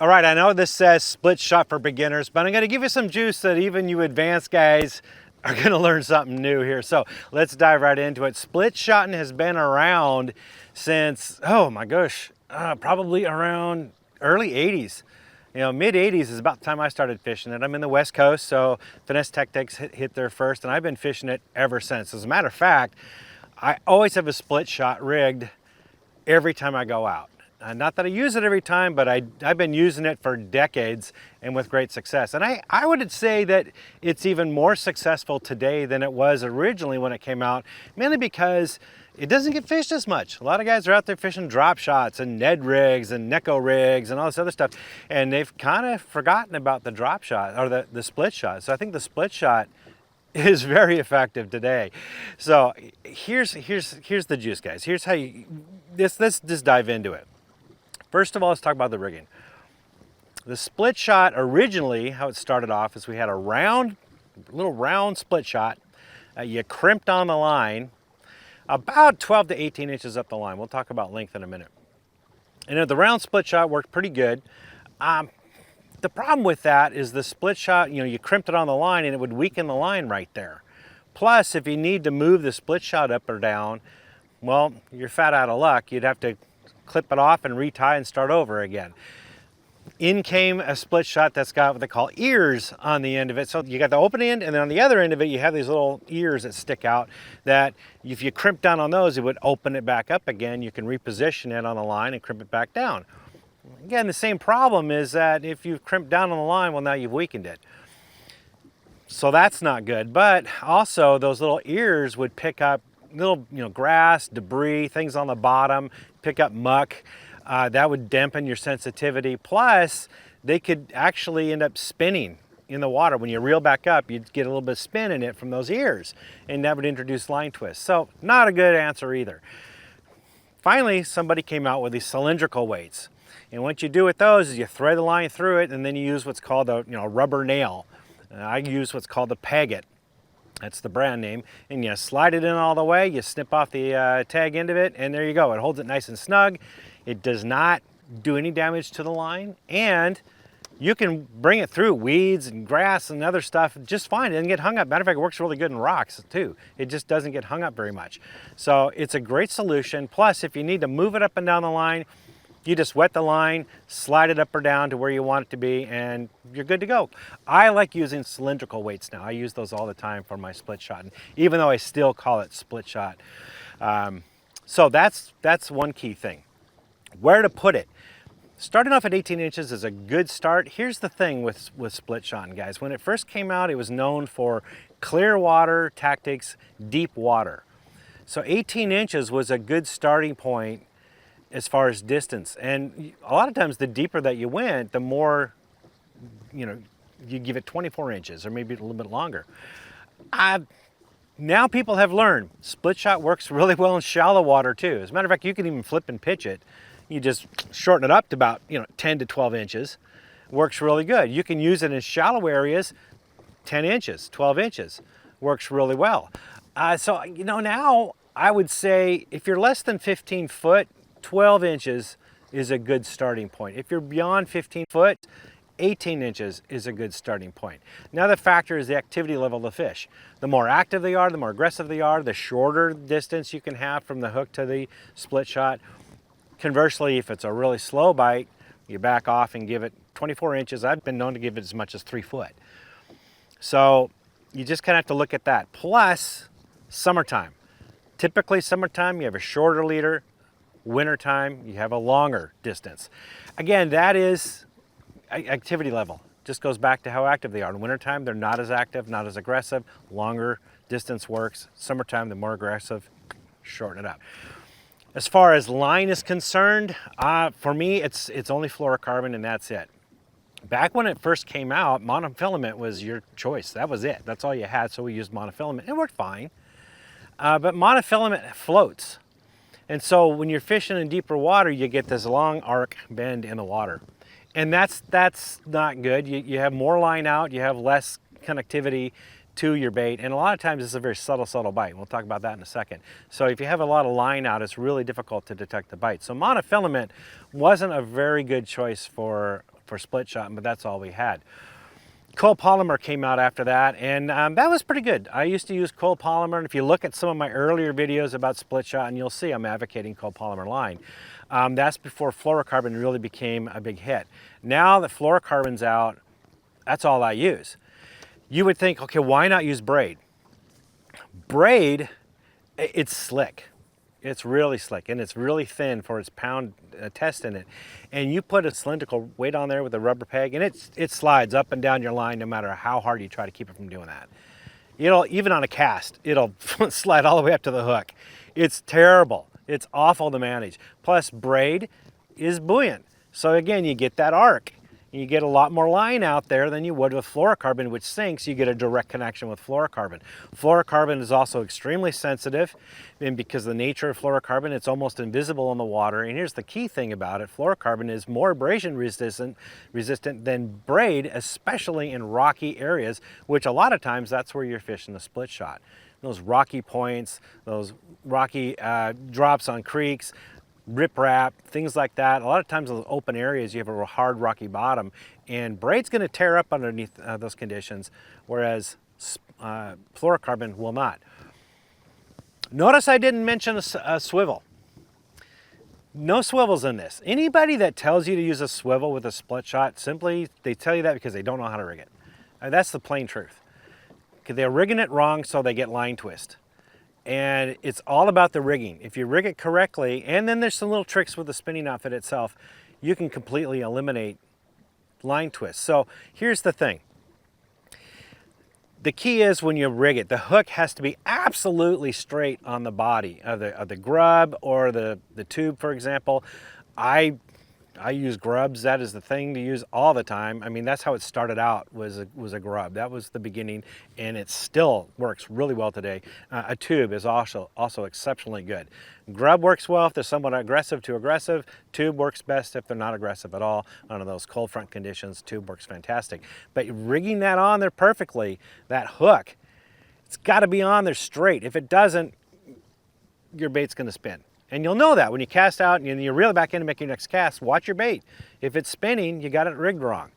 All right, I know this says split shot for beginners, but I'm gonna give you some juice that even you advanced guys are gonna learn something new here. So let's dive right into it. Split shotting has been around since, oh my gosh, probably around early 80s. You know, mid 80s is about the time I started fishing it. I'm in the West Coast, so Finesse Tactics hit there first, and I've been fishing it ever since. As a matter of fact, I always have a split shot rigged every time I go out. Not that I use it every time, but I've been using it for decades and with great success. And I would say that it's even more successful today than it was originally when it came out, mainly because it doesn't get fished as much. A lot of guys are out there fishing drop shots and Ned rigs and Neko rigs and all this other stuff, and they've kind of forgotten about the drop shot or the split shot. So I think the split shot is very effective today. So here's the juice, guys. Here's how let's just dive into it. First of all, let's talk about the rigging. The split shot originally, how it started off is we had a little round split shot. You crimped on the line about 12 to 18 inches up the line. We'll talk about length in a minute. And the round split shot worked pretty good. The problem with that is the split shot, you crimped it on the line and it would weaken the line right there. Plus, if you need to move the split shot up or down, well, you're fat out of luck. You'd have to clip it off and retie and start over again. In came a split shot that's got what they call ears on the end of it. So you got the open end, and then on the other end of it, you have these little ears that stick out that if you crimp down on those, it would open it back up again. You can reposition it on the line and crimp it back down. Again, the same problem is that if you've crimped down on the line, well, now you've weakened it. So that's not good. But also those little ears would pick up little, grass, debris, things on the bottom, pick up muck. That would dampen your sensitivity. Plus, they could actually end up spinning in the water. When you reel back up, you'd get a little bit of spin in it from those ears, and that would introduce line twists. So not a good answer either. Finally, somebody came out with these cylindrical weights. And what you do with those is you thread the line through it, and then you use what's called a rubber nail. I use what's called a Pegget. That's the brand name. And you slide it in all the way, you snip off the tag end of it, and there you go. It holds it nice and snug. It does not do any damage to the line, and you can bring it through weeds and grass and other stuff just fine. It doesn't get hung up. Matter of fact, it works really good in rocks too. It just doesn't get hung up very much. So it's a great solution. Plus, if you need to move it up and down the line, you just wet the line, slide it up or down to where you want it to be, and you're good to go. I like using cylindrical weights now. I use those all the time for my split shot, even though I still call it split shot. So that's one key thing. Where to put it. Starting off at 18 inches is a good start. Here's the thing with split shotting, guys. When it first came out, it was known for clear water tactics, deep water. So 18 inches was a good starting point as far as distance. And a lot of times the deeper that you went, the more, you give it 24 inches or maybe a little bit longer. Now people have learned split shot works really well in shallow water too. As a matter of fact, you can even flip and pitch it. You just shorten it up to about 10 to 12 inches. Works really good. You can use it in shallow areas, 10 inches, 12 inches. Works really well. So now I would say if you're less than 15 foot, 12 inches is a good starting point. If you're beyond 15 foot, 18 inches is a good starting point. Another factor is the activity level of the fish. The more active they are, the more aggressive they are, the shorter distance you can have from the hook to the split shot. Conversely, if it's a really slow bite, you back off and give it 24 inches. I've been known to give it as much as 3 foot. So you just kind of have to look at that. Plus, summertime. Typically, summertime, you have a shorter leader. Wintertime, you have a longer distance. Again, that is activity level. Just goes back to how active they are. In wintertime, they're not as active, not as aggressive. Longer distance works. Summertime, the more aggressive, shorten it up. As far as line is concerned, for me, it's only fluorocarbon and that's it. Back when it first came out, monofilament was your choice. That was it. That's all you had, so we used monofilament. It worked fine. But monofilament floats. And so when you're fishing in deeper water, you get this long arc bend in the water. And that's not good. You have more line out, you have less connectivity to your bait, and a lot of times it's a very subtle bite. We'll talk about that in a second. So if you have a lot of line out, it's really difficult to detect the bite. So monofilament wasn't a very good choice for for split shotting, but that's all we had. Copolymer came out after that, and that was pretty good. I used to use copolymer, and if you look at some of my earlier videos about split shotting, you'll see I'm advocating copolymer line. That's before fluorocarbon really became a big hit. Now that fluorocarbon's out, that's all I use. You would think, okay, why not use braid? Braid, it's slick. It's really slick, and it's really thin for its pound test in it. And you put a cylindrical weight on there with a rubber peg, and it slides up and down your line no matter how hard you try to keep it from doing that. Even on a cast, it'll slide all the way up to the hook. It's terrible. It's awful to manage. Plus, braid is buoyant. So again, you get that arc. You get a lot more line out there than you would with fluorocarbon, which sinks. You get a direct connection with fluorocarbon. Fluorocarbon is also extremely sensitive, and because of the nature of fluorocarbon, it's almost invisible in the water. And here's the key thing about it. Fluorocarbon is more abrasion resistant than braid, especially in rocky areas, which a lot of times that's where you're fishing the split shot. Those rocky points, those rocky drops on creeks, riprap, things like that. A lot of times in those open areas you have a hard rocky bottom, and braid's going to tear up underneath those conditions, whereas fluorocarbon will not. Notice I didn't mention a swivel. No swivels in this. Anybody that tells you to use a swivel with a split shot, simply they tell you that because they don't know how to rig it. That's the plain truth. They're rigging it wrong, so they get line twist. And it's all about the rigging. If you rig it correctly, and then there's some little tricks with the spinning outfit itself, you can completely eliminate line twist. So here's the thing. The key is when you rig it, the hook has to be absolutely straight on the body of the grub or the tube, for example. I use Grubs. That is the thing to use all the time. I mean, that's how it started out, was a grub. That was the beginning, and it still works really well today. A tube is also exceptionally good. Grub works well if they're somewhat aggressive to aggressive. Tube works best if they're not aggressive at all. Under those cold front conditions, tube works fantastic. But rigging that on there perfectly, that hook, it's got to be on there straight. If it doesn't, your bait's going to spin. And you'll know that when you cast out and you reel it back in to make your next cast. Watch your bait. If it's spinning, you got it rigged wrong.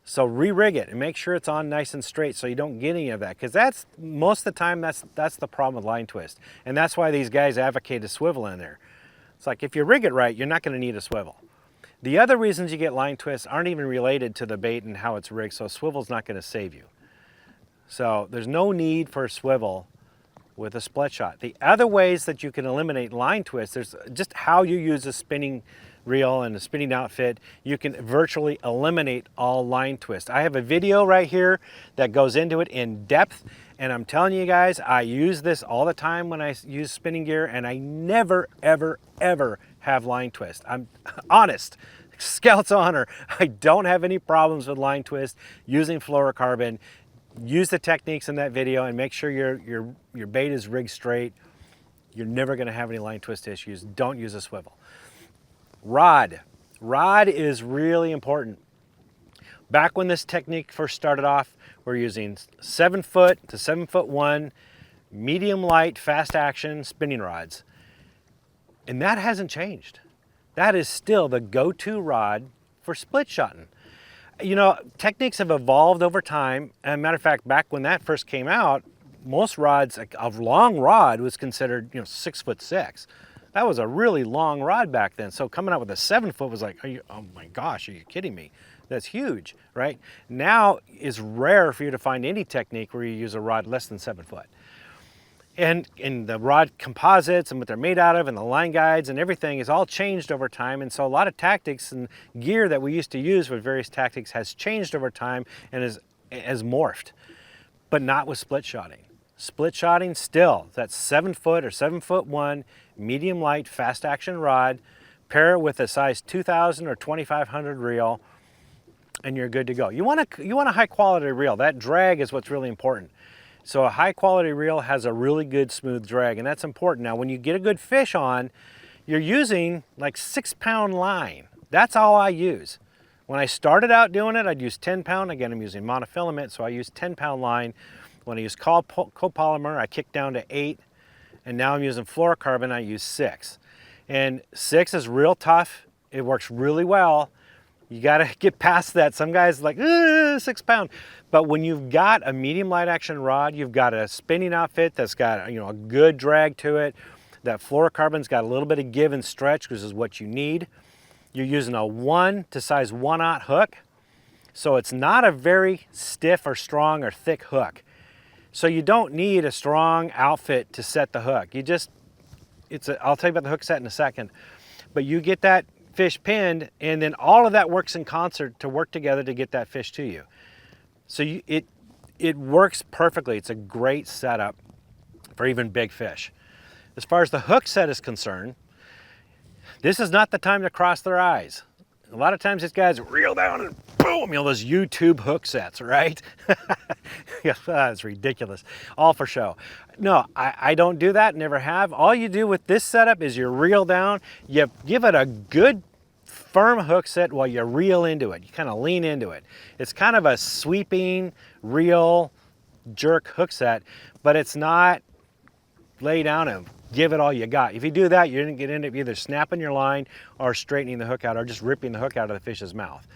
So re-rig it and make sure it's on nice and straight so you don't get any of that. Because that's, most of the time, that's the problem with line twist. And that's why these guys advocate a swivel in there. It's like, if you rig it right, you're not going to need a swivel. The other reasons you get line twists aren't even related to the bait and how it's rigged, so a swivel's not going to save you. So there's no need for a swivel with a split shot. The other ways that you can eliminate line twists, there's just how you use a spinning reel and a spinning outfit, you can virtually eliminate all line twist. I have a video right here that goes into it in depth, and I'm telling you guys, I use this all the time when I use spinning gear, and I never, ever, ever have line twist. I'm honest. Scout's honor. I don't have any problems with line twist using fluorocarbon. Use the techniques in that video and make sure your bait is rigged straight. You're never going to have any line twist issues. Don't use a swivel. Rod. Rod is really important. Back when this technique first started off, we're using 7 foot to 7'1" medium light, fast action spinning rods. And that hasn't changed. That is still the go-to rod for split shotting. You know, techniques have evolved over time. As a matter of fact, back when that first came out, most rods, a long rod was considered, 6'6". That was a really long rod back then. So coming out with a 7 foot was like, oh my gosh, are you kidding me? That's huge, right? Now it's rare for you to find any technique where you use a rod less than 7 foot. And the rod composites and what they're made out of and the line guides and everything is all changed over time. And so a lot of tactics and gear that we used to use with various tactics has changed over time and has morphed, but not with split shotting. Split shotting still, that's 7 foot or 7'1", medium light, fast action rod, pair it with a size 2000 or 2500 reel, and you're good to go. You want a high quality reel. That drag is what's really important. So a high quality reel has a really good smooth drag, and that's important. Now when you get a good fish on, you're using like 6-pound line. That's all I use. When I started out doing it, I'd use 10-pound. Again, I'm using monofilament, so I use 10-pound line. When I use copolymer, I kicked down to 8, and now I'm using fluorocarbon, I use 6. And 6 is real tough. It works really well. You got to get past that. Some guys like 6 pound, but when you've got a medium light action rod, you've got a spinning outfit that's got, you know, a good drag to it. That fluorocarbon's got a little bit of give and stretch, which is what you need. You're using a 1 to size 1/0 hook, so it's not a very stiff or strong or thick hook. So you don't need a strong outfit to set the hook. You just, I'll tell you about the hook set in a second, but you get that fish pinned, and then all of that works in concert to work together to get that fish to you. So it works perfectly. It's a great setup for even big fish. As far as the hook set is concerned, this is not the time to cross their eyes. A lot of times these guys reel down and boom, you know, those YouTube hook sets, right? Yeah, that's ridiculous. All for show. No, I don't do that, never have. All you do with this setup is you reel down, you give it a good firm hook set while you reel into it. You kind of lean into it. It's kind of a sweeping, reel, jerk hook set, but it's not lay down and give it all you got. If you do that, you're going to end up either snapping your line or straightening the hook out or just ripping the hook out of the fish's mouth.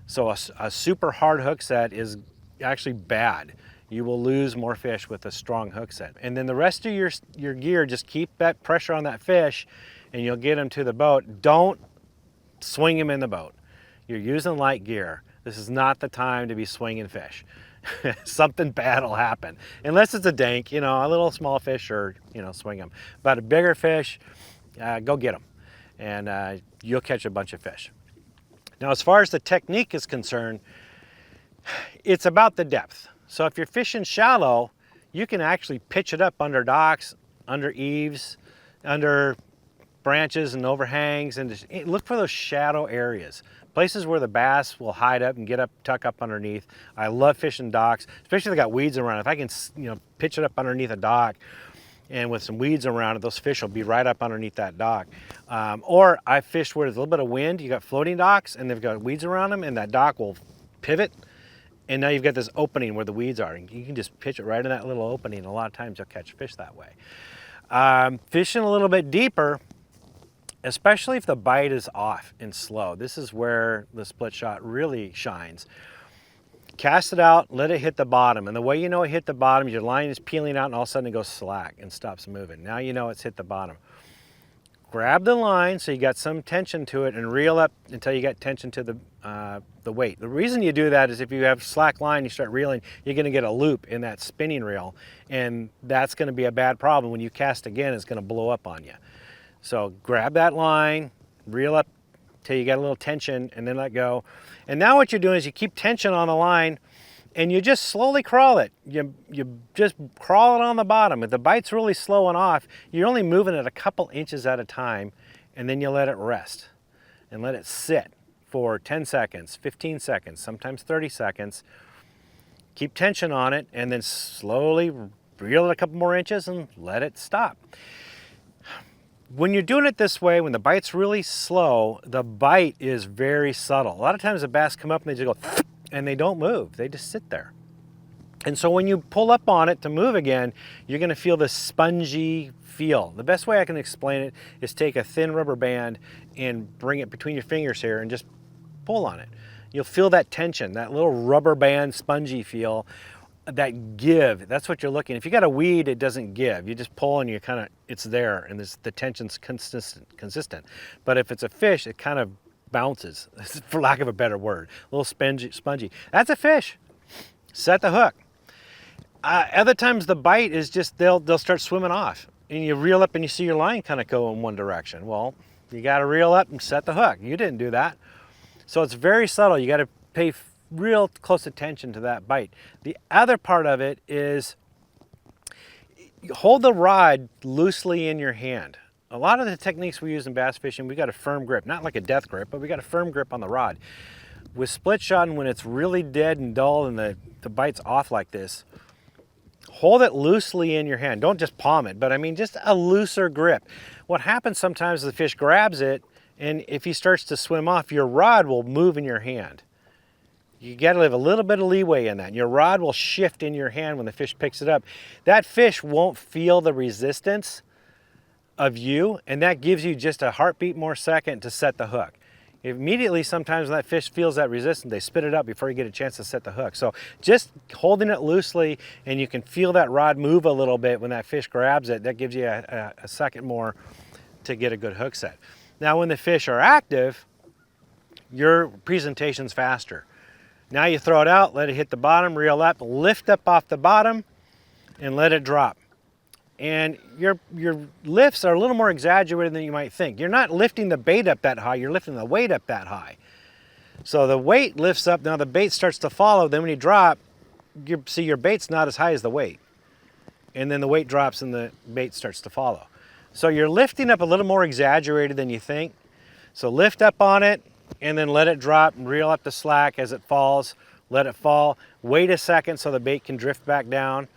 So a super hard hook set is actually bad. You will lose more fish with a strong hook set. And then the rest of your gear, just keep that pressure on that fish and you'll get them to the boat. Don't swing him in the boat. You're using light gear. This is not the time to be swinging fish. Something bad will happen. Unless it's a dank, you know, a little small fish, or, you know, swing them. But a bigger fish, go get them. And you'll catch a bunch of fish. Now, as far as the technique is concerned, it's about the depth. So if you're fishing shallow, you can actually pitch it up under docks, under eaves, under branches and overhangs, and just look for those shadow areas. Places where the bass will hide up and get up, tuck up underneath. I love fishing docks, especially if they got weeds around. If I can, you know, pitch it up underneath a dock and with some weeds around it, those fish will be right up underneath that dock. Or I fished where there's a little bit of wind. You got floating docks and they've got weeds around them, and that dock will pivot. And now you've got this opening where the weeds are. And you can just pitch it right in that little opening. And a lot of times you'll catch fish that way. Fishing a little bit deeper, especially if the bite is off and slow. This is where the split shot really shines. Cast it out, let it hit the bottom. And the way you know it hit the bottom, your line is peeling out and all of a sudden it goes slack and stops moving. Now you know it's hit the bottom. Grab the line so you got some tension to it and reel up until you got tension to the weight. The reason you do that is if you have slack line, you start reeling, you're gonna get a loop in that spinning reel, and that's gonna be a bad problem. When you cast again, it's gonna blow up on you. So grab that line, reel up till you get a little tension, and then let go. And now what you're doing is you keep tension on the line and you just slowly crawl it. You just crawl it on the bottom. If the bite's really slowing off, you're only moving it a couple inches at a time, and then you let it rest and let it sit for 10 seconds, 15 seconds, sometimes 30 seconds. Keep tension on it and then slowly reel it a couple more inches and let it stop. When you're doing it this way, when the bite's really slow, the bite is very subtle. A lot of times the bass come up and they just go, and they don't move. They just sit there. And so when you pull up on it to move again, you're gonna feel this spongy feel. The best way I can explain it is take a thin rubber band and bring it between your fingers here and just pull on it. You'll feel that tension, that little rubber band spongy feel. That give, that's what you're looking. If you got a weed, it doesn't give. You just pull and you kind of, it's there, and the tension's consistent. But if it's a fish, it kind of bounces, for lack of a better word. A little spongy. That's a fish. Set the hook. Other times the bite is just, they'll start swimming off. And you reel up and you see your line kind of go in one direction. Well, you got to reel up and set the hook. You didn't do that. So it's very subtle. You got to pay real close attention to that bite. The other part of it is you hold the rod loosely in your hand. A lot of the techniques we use in bass fishing, we got a firm grip, not like a death grip, but we got a firm grip on the rod. With split shotting, when it's really dead and dull and the bite's off like this, hold it loosely in your hand. Don't just palm it, but I mean just a looser grip. What happens sometimes is the fish grabs it, and if he starts to swim off, your rod will move in your hand. You got to leave a little bit of leeway in that. And your rod will shift in your hand when the fish picks it up. That fish won't feel the resistance of you, and that gives you just a heartbeat more second to set the hook. Immediately, sometimes when that fish feels that resistance, they spit it up before you get a chance to set the hook. So just holding it loosely, and you can feel that rod move a little bit when that fish grabs it, that gives you a second more to get a good hook set. Now when the fish are active, your presentation's faster. Now you throw it out, let it hit the bottom, reel up, lift up off the bottom, and let it drop. And your lifts are a little more exaggerated than you might think. You're not lifting the bait up that high, you're lifting the weight up that high. So the weight lifts up, now the bait starts to follow, then when you drop, you see your bait's not as high as the weight. And then the weight drops and the bait starts to follow. So you're lifting up a little more exaggerated than you think. So lift up on it, and then let it drop and reel up the slack as it falls. Let it fall. Wait a second so the bait can drift back down,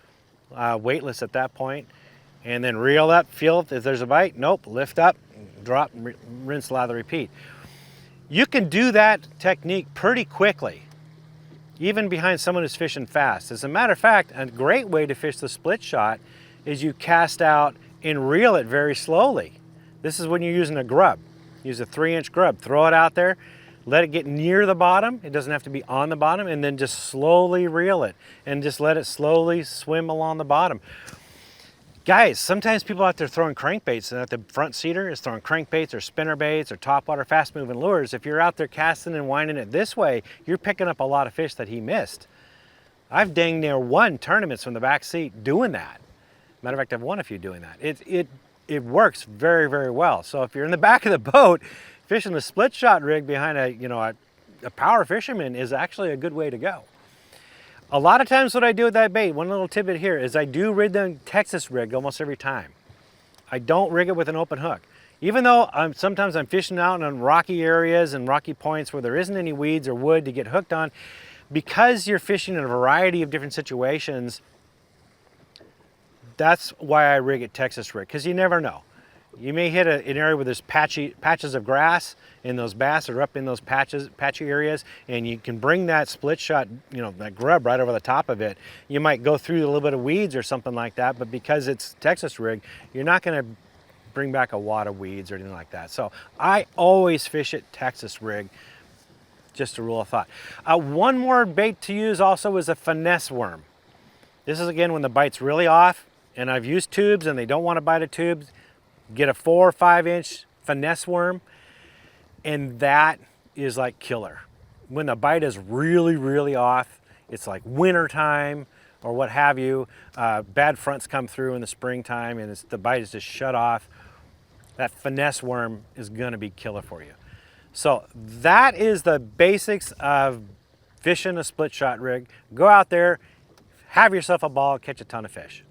weightless at that point. And then reel up, feel if there's a bite. Nope, lift up, drop, rinse, lather, repeat. You can do that technique pretty quickly, even behind someone who's fishing fast. As a matter of fact, a great way to fish the split shot is you cast out and reel it very slowly. This is when you're using a grub. Use a 3-inch grub, throw it out there, let it get near the bottom. It doesn't have to be on the bottom, and then just slowly reel it and just let it slowly swim along the bottom. Guys, sometimes people out there throwing crankbaits, and at the front seater is throwing crankbaits or spinnerbaits or topwater fast moving lures. If you're out there casting and winding it this way, you're picking up a lot of fish that he missed. I've dang near won tournaments from the back seat doing that. Matter of fact, I've won a few doing that. It works very, very well. So if you're in the back of the boat, fishing the split shot rig behind a power fisherman is actually a good way to go. A lot of times what I do with that bait, one little tidbit here, is I do rig the Texas rig almost every time. I don't rig it with an open hook. Even though sometimes I'm fishing out in rocky areas and rocky points where there isn't any weeds or wood to get hooked on, because you're fishing in a variety of different situations, that's why I rig it Texas rig, because you never know. You may hit an area where there's patches of grass, and those bass are up in those patchy areas, and you can bring that split shot, that grub right over the top of it. You might go through a little bit of weeds or something like that, but because it's Texas rig, you're not going to bring back a wad of weeds or anything like that. So I always fish it Texas rig, just a rule of thought. One more bait to use also is a finesse worm. This is again when the bite's really off, and I've used tubes and they don't want to bite a tube. Get a 4 or 5 inch finesse worm, and that is like killer. When the bite is really, really off, it's like winter time or what have you. Bad fronts come through in the springtime and the bite is just shut off. That finesse worm is gonna be killer for you. So that is the basics of fishing a split shot rig. Go out there, have yourself a ball, catch a ton of fish.